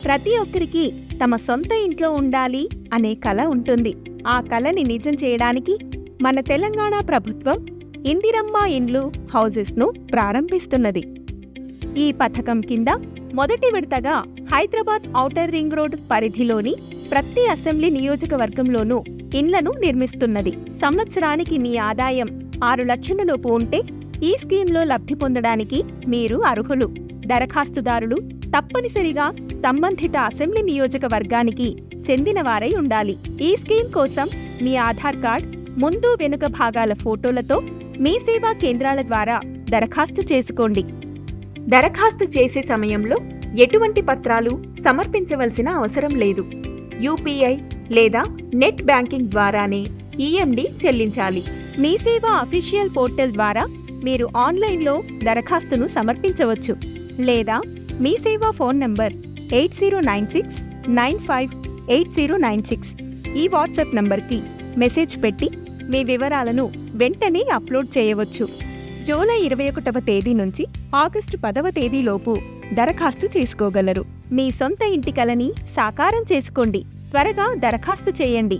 ప్రతి ఒక్కరికి తమ సొంత ఇంట్లో ఉండాలి అనే కల ఉంటుంది. ఆ కలని నిజం చేయడానికి మన తెలంగాణ ప్రభుత్వం ఇందిరమ్మ ఇండ్లు హౌజెస్ను ప్రారంభిస్తున్నది. ఈ పథకం కింద మొదటి విడతగా హైదరాబాద్ ఔటర్ రింగ్ రోడ్ పరిధిలోని ప్రతి అసెంబ్లీ నియోజకవర్గంలోనూ ఇండ్లను నిర్మిస్తున్నది. సంవత్సరానికి మీ ఆదాయం 6 లక్షలలోపు ఉంటే ఈ స్కీమ్లో లబ్ధి పొందడానికి మీరు అర్హులు. దరఖాస్తుదారులు తప్పనిసరిగా సంబంధిత అసెంబ్లీ నియోజకవర్గానికి చెందినవారై ఉండాలి. ఈ స్కీమ్ కోసం మీ ఆధార్ కార్డ్ ముందు వెనుక భాగాల ఫోటోలతో మీ సేవా కేంద్రాల ద్వారా దరఖాస్తు చేసుకోండి. దరఖాస్తు చేసే సమయంలో ఎటువంటి పత్రాలు సమర్పించవలసిన అవసరం లేదు. యూపీఐ లేదా నెట్ బ్యాంకింగ్ ద్వారానే ఈఎండి చెల్లించాలి. మీ సేవా అఫీషియల్ పోర్టల్ ద్వారా మీరు ఆన్లైన్లో దరఖాస్తును సమర్పించవచ్చు. లేదా మీ సేవా ఫోన్ నంబర్ 8096958096 ఈ వాట్సాప్ నంబర్కి మెసేజ్ పెట్టి మీ వివరాలను వెంటనే అప్లోడ్ చేయవచ్చు. జూలై 21వ తేదీ నుంచి ఆగస్టు 10వ తేదీలోపు దరఖాస్తు చేసుకోగలరు. మీ సొంత ఇంటి కలని సాకారం చేసుకోండి. త్వరగా దరఖాస్తు చేయండి.